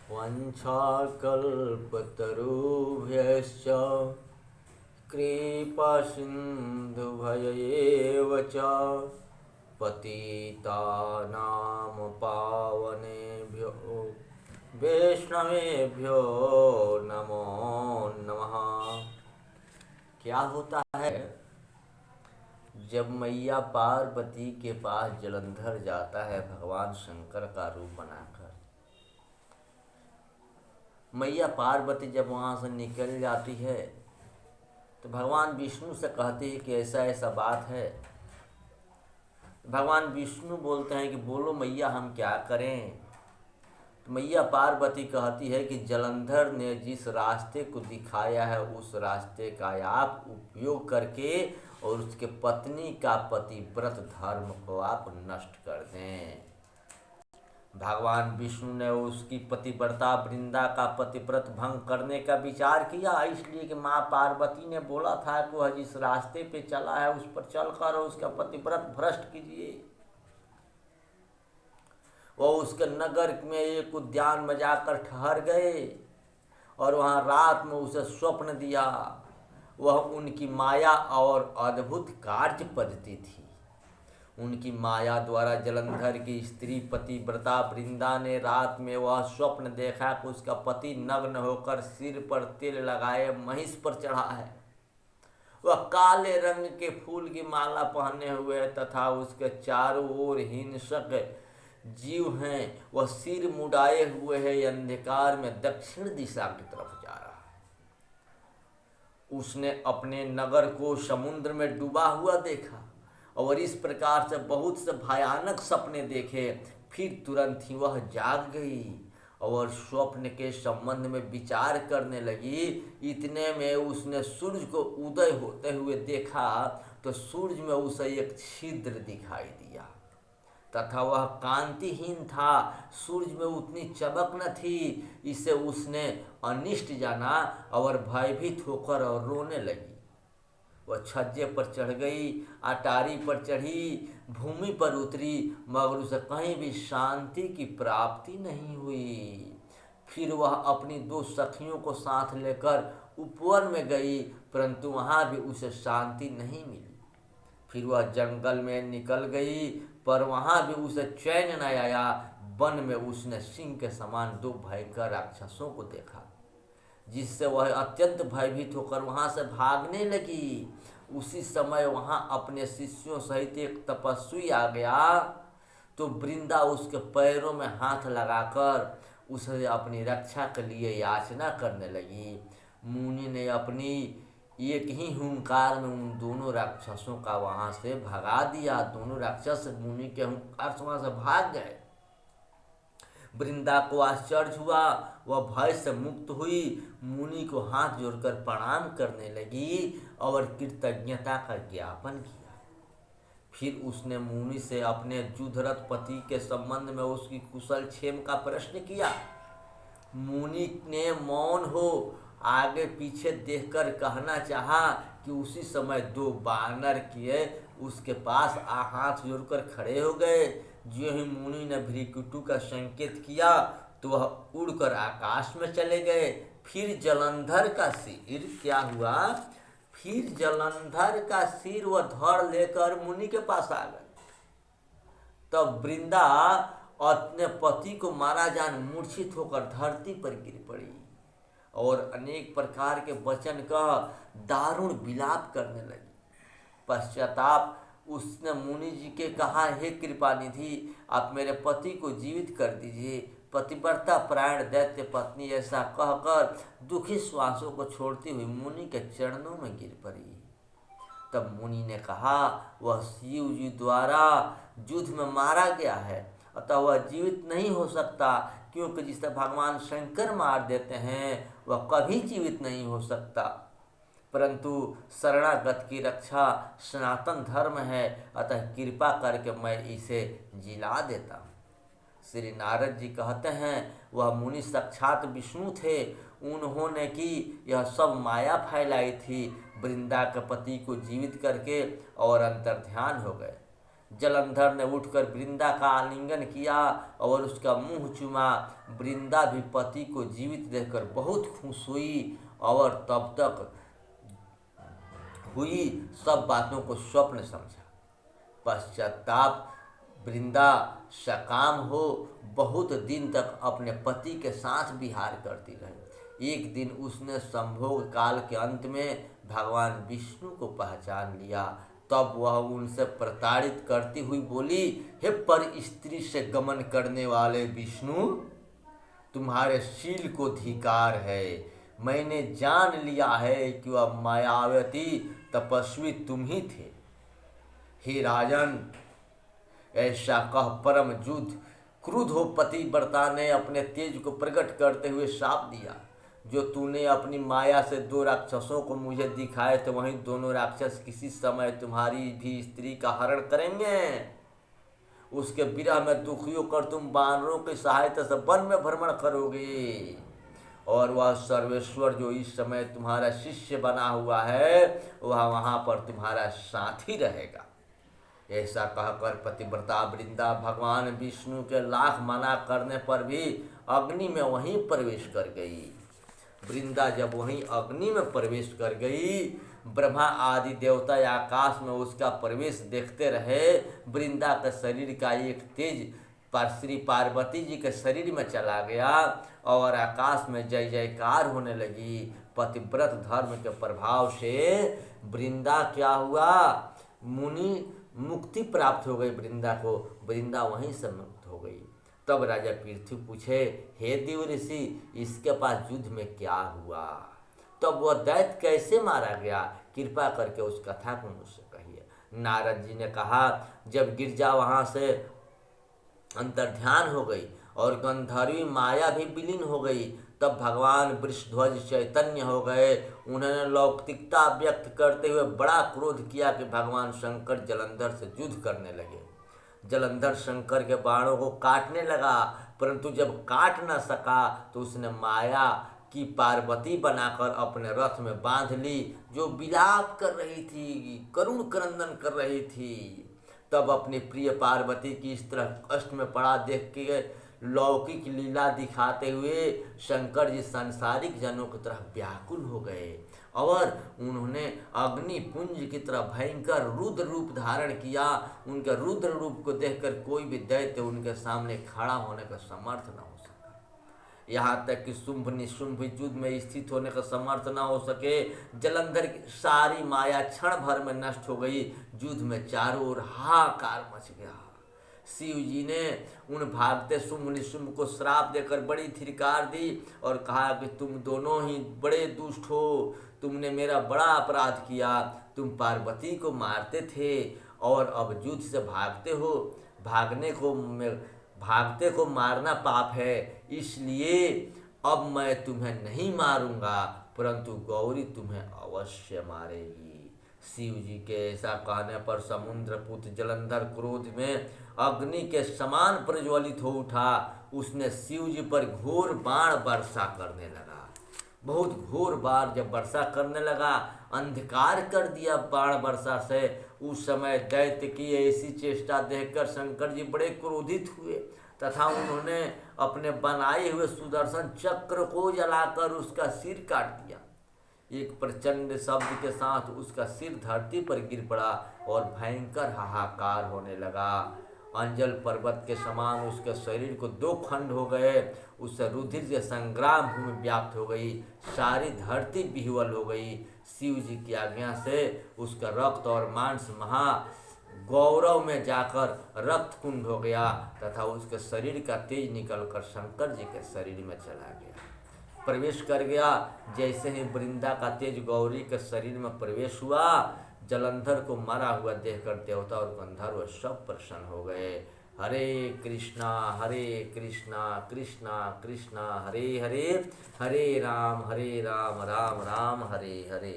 वाञ्छाकल्पतरुभ्यश्च कृपासिन्धुभयैव च पतितानां पावनेभ्यो वैष्णवेभ्यो नमो नमः। क्या होता है जब मैया पार्वती के पास जलंधर जाता है भगवान शंकर का रूप बनाकर। मैया पार्वती जब वहाँ से निकल जाती है तो भगवान विष्णु से कहती है कि ऐसा ऐसा बात है। भगवान विष्णु बोलते हैं कि बोलो मैया हम क्या करें। तो मैया पार्वती कहती है कि जलंधर ने जिस रास्ते को दिखाया है उस रास्ते का आप उपयोग करके और उसके पत्नी का पतिव्रत धर्म को आप नष्ट कर दें। भगवान विष्णु ने उसकी पतिव्रता वृंदा का पतिव्रत भंग करने का विचार किया, इसलिए कि माँ पार्वती ने बोला था कि वह जिस रास्ते पे चला है उस पर चलकर उसका पतिव्रत भ्रष्ट कीजिए। वह उसके नगर में एक उद्यान में जाकर ठहर गए और वहाँ रात में उसे स्वप्न दिया। वह उनकी माया और अद्भुत कार्य पद्धति थी। उनकी माया द्वारा जलंधर की स्त्री पतिव्रता वृंदा ने रात में वह स्वप्न देखा कि उसका पति नग्न होकर सिर पर तेल लगाए महिष पर चढ़ा है। वह काले रंग के फूल की माला पहने हुए है तथा उसके चारों ओर हिंसक जीव हैं। वह सिर मुड़ाए हुए है, अंधकार में दक्षिण दिशा की तरफ जा रहा है। उसने अपने नगर को समुद्र में डूबा हुआ देखा और इस प्रकार से बहुत से भयानक सपने देखे। फिर तुरंत ही वह जाग गई और स्वप्न के संबंध में विचार करने लगी। इतने में उसने सूर्य को उदय होते हुए देखा तो सूर्य में उसे एक छिद्र दिखाई दिया तथा वह कांतिहीन था। सूर्य में उतनी चमक न थी। इसे उसने अनिष्ट जाना और भयभीत होकर और रोने लगी। वह छज्जे पर चढ़ गई, अटारी पर चढ़ी, भूमि पर उतरी, मगर उसे कहीं भी शांति की प्राप्ति नहीं हुई। फिर वह अपनी दो सखियों को साथ लेकर उपवन में गई, परंतु वहाँ भी उसे शांति नहीं मिली। फिर वह जंगल में निकल गई, पर वहाँ भी उसे चैन न आया। वन में उसने सिंह के समान दो भयंकर राक्षसों को देखा, जिससे वह अत्यंत भयभीत होकर वहाँ से भागने लगी। उसी समय वहाँ अपने शिष्यों सहित एक तपस्वी आ गया तो वृंदा उसके पैरों में हाथ लगाकर उसे अपनी रक्षा के लिए याचना करने लगी। मुनि ने अपनी एक ही हुंकार में उन दोनों राक्षसों का वहाँ से भगा दिया। दोनों राक्षस मुनि के हुंकार से वहाँ से भाग गए। वृंदा को आश्चर्य हुआ, वह भय से मुक्त हुई, मुनि को हाथ जोड़कर प्रणाम करने लगी और कृतज्ञता का ज्ञापन किया। फिर उसने मुनि से अपने जुधरथ पति के संबंध में उसकी कुशल क्षेम का प्रश्न किया। मुनि ने मौन हो आगे पीछे देखकर कहना चाहा कि उसी समय दो बानर किए उसके पास हाथ जोड़कर खड़े हो गए। जो ही मुनि ने भृकुटि का संकेत किया तो वह उड़कर आकाश में चले गए। फिर जलंधर का सिर क्या हुआ? फिर जलंधर का सिर वह धड़ लेकर मुनि के पास आ गए। तब वृंदा अपने पति को मारा जान मूर्छित होकर धरती पर गिर पड़ी और अनेक प्रकार के वचन कह दारुण विलाप करने लगी। पश्चाताप उसने मुनि जी के कहा, हे कृपानिधि, आप मेरे पति को जीवित कर दीजिए। पतिव्रता परायण दैत्य पत्नी ऐसा कहकर दुखी श्वासों को छोड़ती हुई मुनि के चरणों में गिर पड़ी। तब मुनि ने कहा, वह शिव जी द्वारा युद्ध में मारा गया है, अतः वह जीवित नहीं हो सकता, क्योंकि जिसे भगवान शंकर मार देते हैं वह कभी जीवित नहीं हो सकता। परंतु शरणागत की रक्षा सनातन धर्म है, अतः कृपा करके मैं इसे जिला देता हूँ। श्री नारद जी कहते हैं, वह मुनि साक्षात विष्णु थे। उन्होंने की यह सब माया फैलाई थी, वृंदा के पति को जीवित करके और अंतर्ध्यान हो गए। जलंधर ने उठकर वृंदा का आलिंगन किया और उसका मुंह चूमा। वृंदा भी पति को जीवित देखकर बहुत खुश हुई और तब तक हुई सब बातों को स्वप्न समझा। पश्चाताप वृंदा सकाम हो बहुत दिन तक अपने पति के साथ विहार करती रही। एक दिन उसने संभोग काल के अंत में भगवान विष्णु को पहचान लिया। तब वह उनसे प्रताड़ित करती हुई बोली, हे पर स्त्री से गमन करने वाले विष्णु, तुम्हारे शील को धिकार है। मैंने जान लिया है कि वह मायावती तपस्वी तुम ही थे। हे राजन, ऐसा कह परम युद्ध क्रुद्ध हो पतिव्रता ने अपने तेज को प्रकट करते हुए शाप दिया, जो तूने अपनी माया से 2 राक्षसों को मुझे दिखाए थे, वहीं दोनों राक्षस किसी समय तुम्हारी भी स्त्री का हरण करेंगे। उसके विरह में दुखी होकर तुम वानरों की सहायता से वन में भ्रमण करोगे और वह सर्वेश्वर जो इस समय तुम्हारा शिष्य बना हुआ है वह वहाँ पर तुम्हारा साथी रहेगा। ऐसा कहकर पतिव्रता वृंदा भगवान विष्णु के लाख मना करने पर भी अग्नि में वहीं प्रवेश कर गई। वृंदा जब वहीं अग्नि में प्रवेश कर गई, ब्रह्मा आदि देवता आकाश में उसका प्रवेश देखते रहे। वृंदा के शरीर का एक तेज श्री पार्वती जी के शरीर में चला गया और आकाश में जय जयकार होने लगी। पतिव्रत धर्म के प्रभाव से वृंदा क्या हुआ, मुनि मुक्ति प्राप्त हो गई वृंदा को। वृंदा वहीं से मुक्त हो गई। तब राजा पृथ्वी पूछे, हे देव ऋषि, इसके पास युद्ध में क्या हुआ? तब वह दैत्य कैसे मारा गया? कृपा करके उस कथा को मुझसे कहिए। नारद जी ने कहा, जब गिरजा वहाँ से अंतर्ध्यान हो गई और गंधर्वी माया भी विलीन हो गई, तब भगवान वृषध्वज चैतन्य हो गए। उन्होंने लौकिकता व्यक्त करते हुए बड़ा क्रोध किया कि भगवान शंकर जलंधर से युद्ध करने लगे। जलंधर शंकर के बाणों को काटने लगा, परंतु जब काट न सका तो उसने माया की पार्वती बनाकर अपने रथ में बांध ली, जो विलाप कर रही थी, करुण क्रंदन कर रही थी। तब अपनी प्रिय पार्वती की इस तरह कष्ट में पड़ा देख के लौकिक लीला दिखाते हुए शंकर जी सांसारिक जनों की तरह व्याकुल हो गए और उन्होंने अग्नि पुंज की तरह भयंकर रुद्र रूप धारण किया। उनके रुद्र रूप को देखकर कोई भी दैत्य उनके सामने खड़ा होने का समर्थ न हो सका। यहाँ तक कि शुंभ निशुंभ युद्ध में स्थित होने का समर्थ न हो सके। जलंधर की सारी माया क्षण भर में नष्ट हो गई। युद्ध में चारों ओर हाहाकार मच गया। शिव जी ने उन भागते शुंभ निशुंभ को श्राप देकर बड़ी धिक्कार दी और कहा कि तुम दोनों ही बड़े दुष्ट हो, तुमने मेरा बड़ा अपराध किया। तुम पार्वती को मारते थे और अब युद्ध से भागते हो। भागते को मारना पाप है, इसलिए अब मैं तुम्हें नहीं मारूंगा, परंतु गौरी तुम्हें अवश्य मारेगी। शिव जी के ऐसा कहने पर समुद्र पुत्र जलंधर क्रोध में अग्नि के समान प्रज्वलित हो उठा। उसने शिव जी पर घोर बाण वर्षा करने लगा। बहुत घोर बाण जब वर्षा करने लगा, अंधकार कर दिया बाण वर्षा से। उस समय दैत्य की ऐसी चेष्टा देखकर शंकर जी बड़े क्रोधित हुए तथा उन्होंने अपने बनाए हुए सुदर्शन चक्र को जलाकर उसका सिर काट दिया। एक प्रचंड शब्द के साथ उसका सिर धरती पर गिर पड़ा और भयंकर हाहाकार होने लगा। अंजल पर्वत के समान उसके शरीर को 2 खंड हो गए। उससे रुधिर से संग्राम भूमि व्याप्त हो गई, सारी धरती विह्वल हो गई। शिव जी की आज्ञा से उसका रक्त और मांस महा गौरव में जाकर रक्त कुंड हो गया तथा उसके शरीर का तेज निकलकर शंकर जी के शरीर में चला गया, प्रवेश कर गया। जैसे ही वृंदा का तेज गौरी के शरीर में प्रवेश हुआ, जलंधर को मरा हुआ देखकर देवता और गंधर्व सब प्रसन्न हो गए। हरे कृष्णा कृष्णा कृष्णा हरे हरे, हरे राम राम राम हरे हरे।